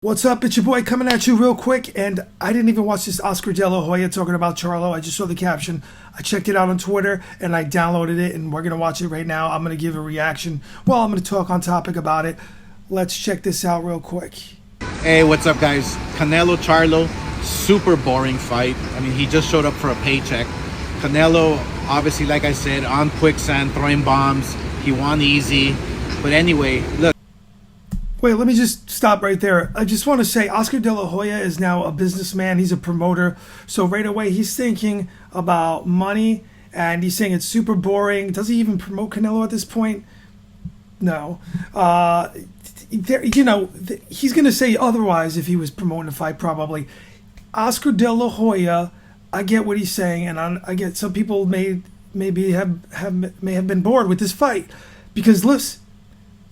What's up? It's your boy coming at you real quick, and I didn't even watch this Oscar De La Hoya talking about Charlo. I just saw the caption. I checked it out on Twitter, and I downloaded it, and we're going to watch it right now. I'm going to give a reaction. Well, I'm going to talk on topic about it. Let's check this out real quick. Hey, what's up, guys? Canelo, Charlo, super boring fight. I mean, he just showed up for a paycheck. Canelo, obviously, like I said, on quicksand, throwing bombs. He won easy. But anyway, look. Wait, let me just stop right there. I just want to say Oscar De La Hoya is now a businessman. He's a promoter. So right away, he's thinking about money, and he's saying it's super boring. Does he even promote Canelo at this point? No. He's going to say otherwise if he was promoting a fight, probably. Oscar De La Hoya, I get what he's saying, and I get some people may have been bored with this fight. Because, listen,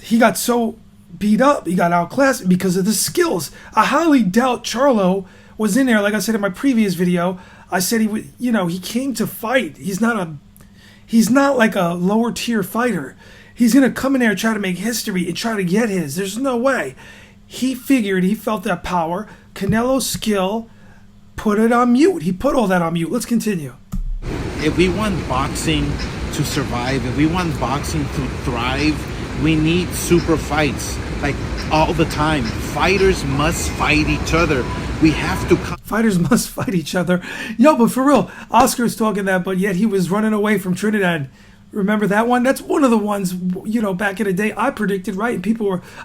he got so beat up, he got outclassed because of the skills. I highly doubt Charlo was in there. Like I said in my previous video, I said he would, he came to fight. He's not like a lower tier fighter. He's gonna come in there and try to make history and try to get his. There's no way. He felt that power. Canelo's skill put it on mute. He put all that on mute. Let's continue. If we want boxing to survive, if we want boxing to thrive, we need super fights, like all the time. Fighters must fight each other. We have to. Fighters must fight each other. Yo, but for real, Oscar's talking that, but yet he was running away from Trinidad. Remember that one? That's one of the ones, back in the day I predicted, right?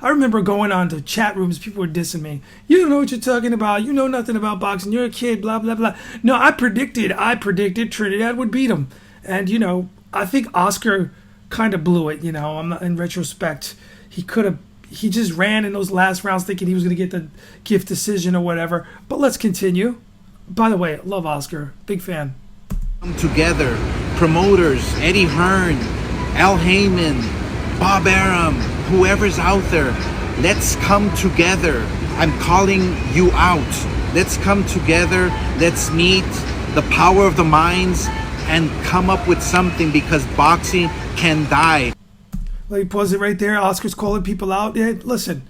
I remember going on to chat rooms, people were dissing me. You don't know what you're talking about. You know nothing about boxing. You're a kid, blah, blah, blah. No, I predicted Trinidad would beat him. And, I think Oscar kind of blew it, I'm not, in retrospect. He just ran in those last rounds thinking he was going to get the gift decision or whatever. But let's continue. By the way, love Oscar. Big fan. Come together. Promoters, Eddie Hearn, Al Heyman, Bob Arum, whoever's out there. Let's come together. I'm calling you out. Let's come together. Let's meet the power of the minds and come up with something, because boxing can die. Let me pause it right there. Oscar's calling people out. Yeah, listen,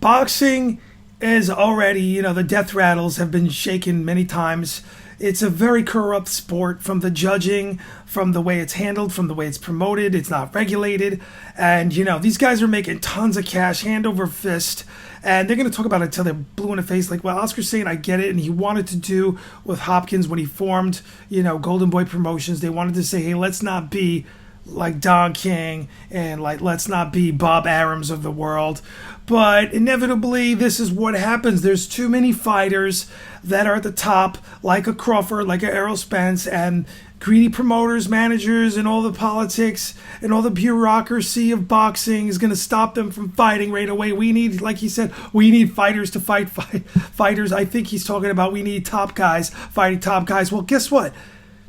boxing is already, the death rattles have been shaken many times. It's a very corrupt sport, from the judging, from the way it's handled, from the way it's promoted. It's not regulated. And, these guys are making tons of cash, hand over fist. And they're going to talk about it until they're blue in the face. Like, well, Oscar's saying, I get it. And he wanted to do with Hopkins when he formed, Golden Boy Promotions. They wanted to say, hey, let's not be like Don King, and let's not be Bob Arums of the world. But inevitably, this is what happens. There's too many fighters that are at the top, like a Crawford, like a Errol Spence, and greedy promoters, managers, and all the politics and all the bureaucracy of boxing is going to stop them from fighting right away. We need, like he said, we need fighters to fight fighters. I think he's talking about we need top guys fighting top guys. Well, guess what?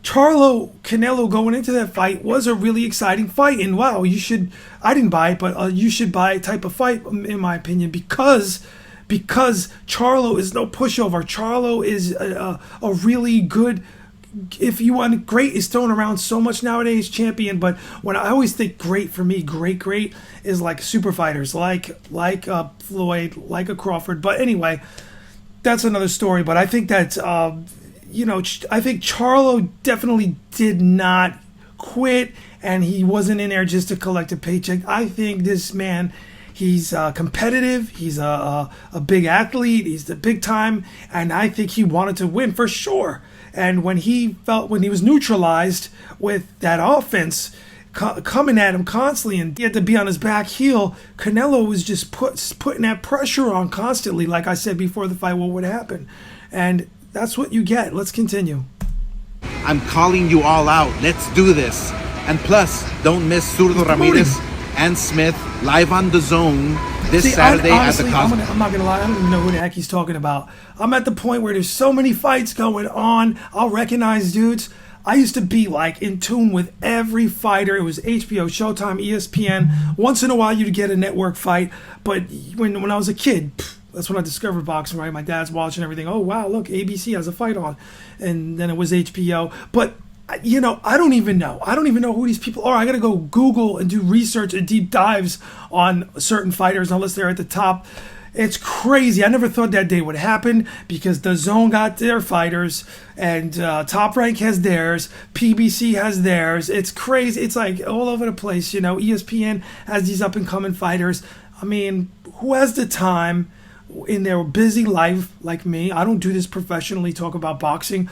Charlo Canelo going into that fight was a really exciting fight, and wow, I didn't buy it, but you should buy a type of fight, in my opinion, because Charlo is no pushover. Charlo is a really good, if you want, great is thrown around so much nowadays, champion, but when I always think great, for me, great is like super fighters, like Floyd, like a Crawford. But anyway, that's another story. But I think that I think Charlo definitely did not quit, and he wasn't in there just to collect a paycheck. I think this man, he's competitive. He's a big athlete. He's the big time, and I think he wanted to win for sure. And when he was neutralized with that offense coming at him constantly, and he had to be on his back heel, Canelo was just putting that pressure on constantly. Like I said before the fight, what would happen? And that's what you get. Let's continue. I'm calling you all out. Let's do this. And plus, don't miss Zurdo Ramirez and Smith live on the Zone this Saturday honestly, at the Cosmos. I'm not going to lie. I don't even know who the heck he's talking about. I'm at the point where there's so many fights going on. I'll recognize dudes. I used to be in tune with every fighter. It was HBO, Showtime, ESPN. Once in a while, you'd get a network fight. But when I was a kid, that's when I discovered boxing, right? My dad's watching everything. Oh, wow, look, ABC has a fight on. And then it was HBO. But, I don't even know. I don't even know who these people are. I got to go Google and do research and deep dives on certain fighters unless they're at the top. It's crazy. I never thought that day would happen because the Zone got their fighters and Top Rank has theirs. PBC has theirs. It's crazy. It's like all over the place. You know, ESPN has these up and coming fighters. I mean, who has the time in their busy life like me? I don't do this professionally, talk about boxing.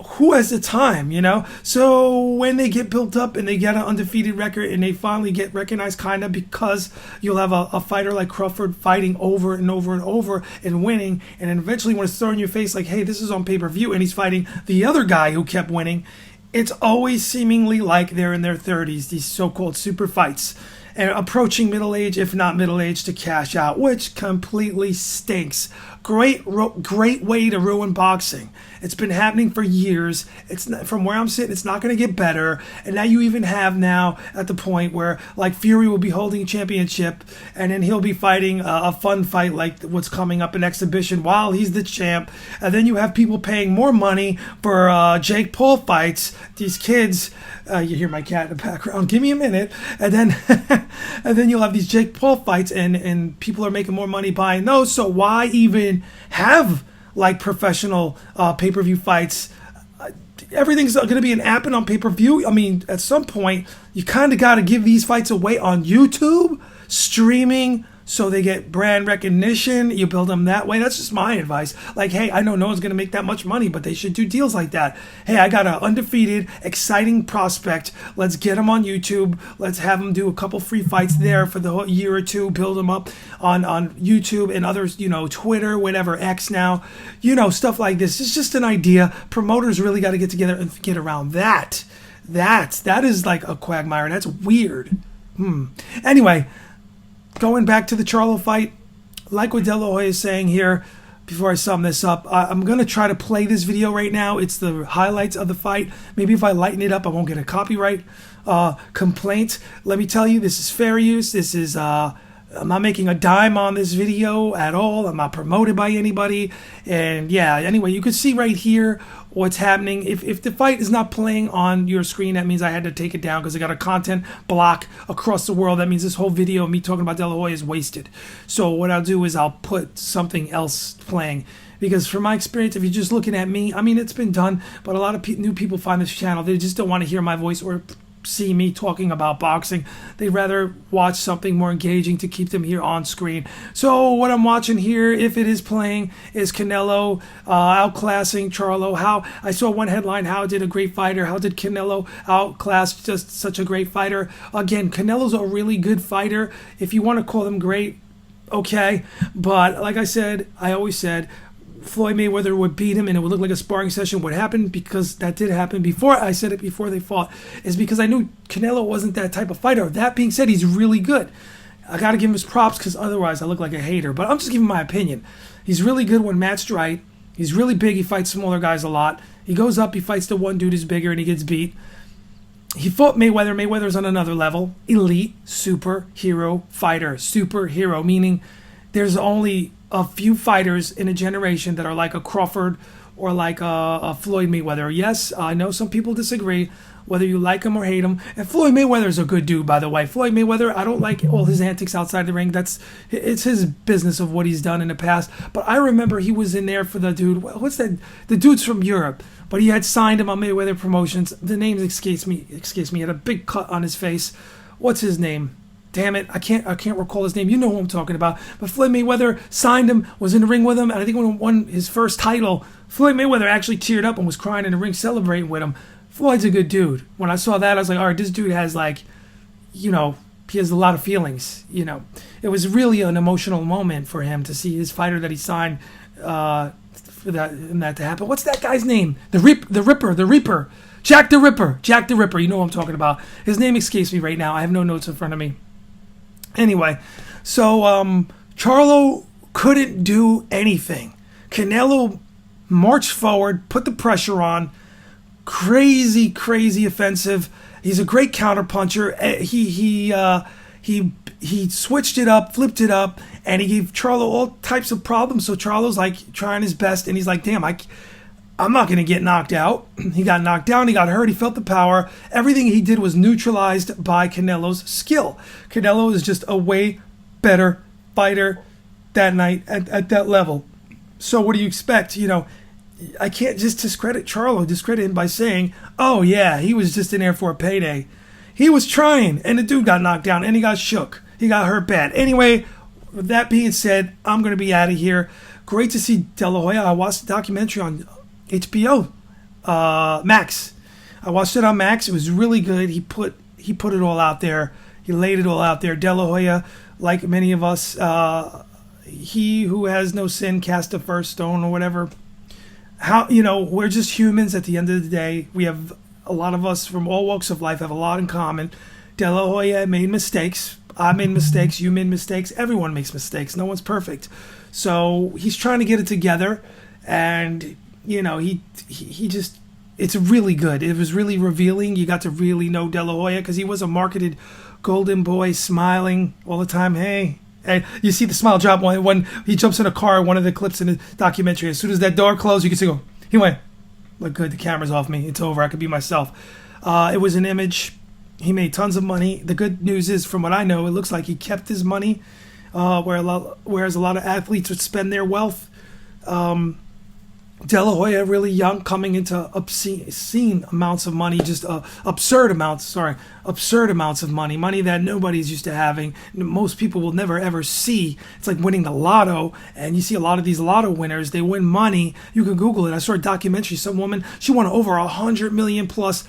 Who has the time, you know? So when they get built up and they get an undefeated record and they finally get recognized, kind of, because you'll have a fighter like Crawford fighting over and over and over and winning, and then eventually when it's thrown in your face like, hey, this is on pay-per-view, and he's fighting the other guy who kept winning, it's always seemingly like they're in their 30s, these so-called super fights, and approaching middle age, if not middle age, to cash out, which completely stinks. Great way to ruin boxing. It's been happening for years. It's not, from where I'm sitting, it's not going to get better. And now you even have now at the point where like Fury will be holding a championship, and then he'll be fighting a fun fight like what's coming up in exhibition while he's the champ. And then you have people paying more money for Jake Paul fights. These kids, you hear my cat in the background. Give me a minute, and then and then you'll have these Jake Paul fights, and people are making more money buying those. So why even have like professional pay-per-view fights? Everything's going to be an app and on pay-per-view. I mean, at some point, you kind of got to give these fights away on YouTube, streaming, so they get brand recognition. You build them that way. That's just my advice. Like, hey, I know no one's going to make that much money, but they should do deals like that. Hey, I got an undefeated, exciting prospect. Let's get him on YouTube. Let's have him do a couple free fights there for the whole year or two. Build them up on YouTube and others, you know, Twitter, whatever, X now. You know, stuff like this. It's just an idea. Promoters really got to get together and get around that. That is like a quagmire. That's weird. Anyway, going back to the Charlo fight, like what De La Hoya is saying here, before I sum this up, I'm going to try to play this video right now. It's the highlights of the fight. Maybe if I lighten it up, I won't get a copyright complaint. Let me tell you, this is fair use. This is, I'm not making a dime on this video at all. I'm not promoted by anybody. And yeah, anyway, you can see right here what's happening. If the fight is not playing on your screen, that means I had to take it down because I got a content block across the world. That means this whole video of me talking about De La Hoya is wasted. So what I'll do is I'll put something else playing. Because from my experience, if you're just looking at me, I mean, it's been done, but a lot of new people find this channel. They just don't want to hear my voice or see me talking about boxing. They'd rather watch something more engaging to keep them here on screen. So what I'm watching here, if it is playing, is Canelo outclassing Charlo. How I saw one headline, how did a great fighter, how did Canelo outclass just such a great fighter? Again, Canelo's a really good fighter. If you want to call him great, okay, but like I always said, Floyd Mayweather would beat him and it would look like a sparring session. What happened, because that did happen before, I said it before they fought, is because I knew Canelo wasn't that type of fighter. That being said, he's really good. I got to give him his props because otherwise I look like a hater. But I'm just giving my opinion. He's really good when matched right. He's really big. He fights smaller guys a lot. He goes up, he fights the one dude who's bigger, and he gets beat. He fought Mayweather. Mayweather's on another level. Elite, superhero fighter. Superhero, meaning there's only a few fighters in a generation that are like a Crawford or like a Floyd Mayweather. Yes, I know some people disagree, whether you like him or hate him. And Floyd Mayweather's a good dude, by the way. Floyd Mayweather, I don't like all his antics outside the ring. It's his business of what he's done in the past. But I remember he was in there for the dude. What's that? The dude's from Europe, but he had signed him on Mayweather Promotions. The name escapes me. He had a big cut on his face. What's his name? Damn it, I can't recall his name. You know who I'm talking about. But Floyd Mayweather signed him, was in the ring with him, and I think when he won his first title, Floyd Mayweather actually teared up and was crying in the ring celebrating with him. Floyd's a good dude. When I saw that, I was like, all right, this dude has like, you know, he has a lot of feelings. You know, it was really an emotional moment for him to see his fighter that he signed for that to happen. What's that guy's name? The Reaper. Jack the Ripper. You know what I'm talking about. His name escapes me right now. I have no notes in front of me. Anyway, so Charlo couldn't do anything. Canelo marched forward, put the pressure on. Crazy offensive. He's a great counterpuncher. He switched it up, flipped it up, and he gave Charlo all types of problems. So Charlo's like trying his best, and he's like, damn, I'm not going to get knocked out. He got knocked down. He got hurt. He felt the power. Everything he did was neutralized by Canelo's skill. Canelo is just a way better fighter, that night at that level. So what do you expect? I can't just discredit him by saying, oh yeah, he was just in there for a payday. He was trying, and the dude got knocked down, and he got shook. He got hurt bad. Anyway, with that being said, I'm going to be out of here. Great to see De La Hoya. I watched the documentary on HBO Max. I watched it on Max. It was really good. He put it all out there. He laid it all out there. De La Hoya, like many of us, he who has no sin cast the first stone, or whatever. We're just humans at the end of the day. We have a lot of us from all walks of life have a lot in common. De La Hoya made mistakes. I made mistakes. You made mistakes. Everyone makes mistakes. No one's perfect. So he's trying to get it together, and he just, it's really good. It was really revealing. You got to really know De La Hoya, because he was a marketed golden boy, smiling all the time. Hey. And you see the smile drop when he jumps in a car. One of the clips in the documentary, as soon as that door closed, you can see go. He went, "Look good. The camera's off me. It's over. I could be myself." It was an image. He made tons of money. The good news is, from what I know, it looks like he kept his money, whereas a lot of athletes would spend their wealth. De La Hoya, really young, coming into obscene amounts of money, just absurd amounts of money that nobody's used to having. Most people will never ever see. It's like winning the lotto, and you see a lot of these lotto winners, they win money. You can Google it. I saw a documentary, some woman, she won over $100 million plus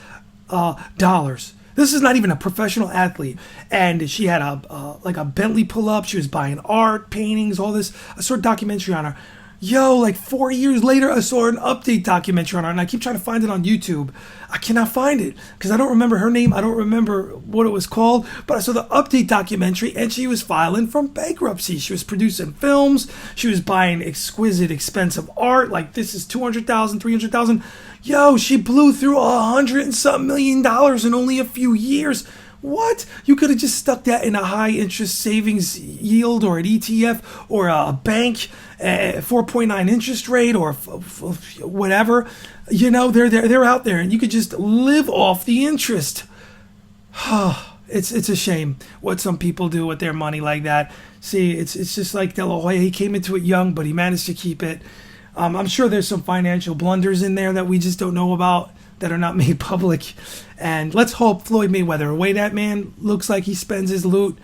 dollars. This is not even a professional athlete, and she had a Bentley pull up. She was buying art, paintings, all this. I saw a documentary on her. Like 4 years later, I saw an update documentary on her, and I keep trying to find it on YouTube. I cannot find it because I don't remember her name. I don't remember what it was called, but I saw the update documentary, and she was filing from bankruptcy. She was producing films. She was buying exquisite, expensive art. Like, this is $200,000, $300,000. She blew through $100 and something million in only a few years. What? You could have just stuck that in a high interest savings yield, or an ETF, or a bank, 4.9 interest rate, or whatever. They're out there, and you could just live off the interest. It's a shame what some people do with their money like that. See, it's just like De La Hoya. He came into it young, but he managed to keep it. I'm sure there's some financial blunders in there that we just don't know about, that are not made public. And let's hope Floyd Mayweather, the way that man looks like he spends his loot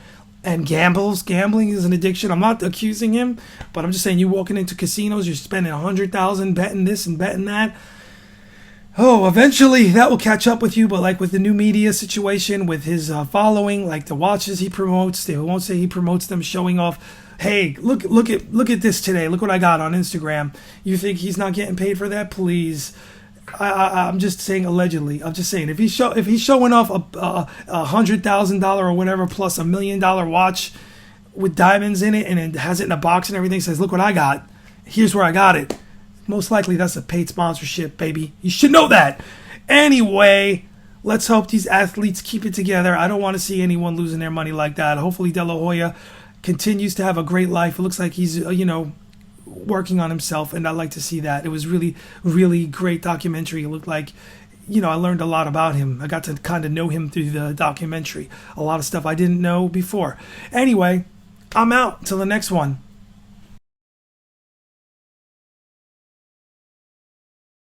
and gambles. Gambling is an addiction. I'm not accusing him, but I'm just saying, you walking into casinos, you're spending $100,000 betting this and betting that. Oh, eventually that will catch up with you. But like with the new media situation, with his following, like the watches he promotes, they won't say he promotes them, showing off. Hey, look at this today. Look what I got on Instagram. You think he's not getting paid for that? Please. I'm just saying, allegedly. I'm just saying, if he's showing off a $100,000 or whatever plus $1 million watch with diamonds in it, and it has it in a box and everything, says, "Look what I got. Here's where I got it." Most likely that's a paid sponsorship, baby. You should know that. Anyway, let's hope these athletes keep it together. I don't want to see anyone losing their money like that. Hopefully De La Hoya continues to have a great life. It looks like he's working on himself, and I like to see that. It was really, really great documentary. It looked like, I learned a lot about him. I got to kind of know him through the documentary. A lot of stuff I didn't know before. Anyway, I'm out. Till the next one.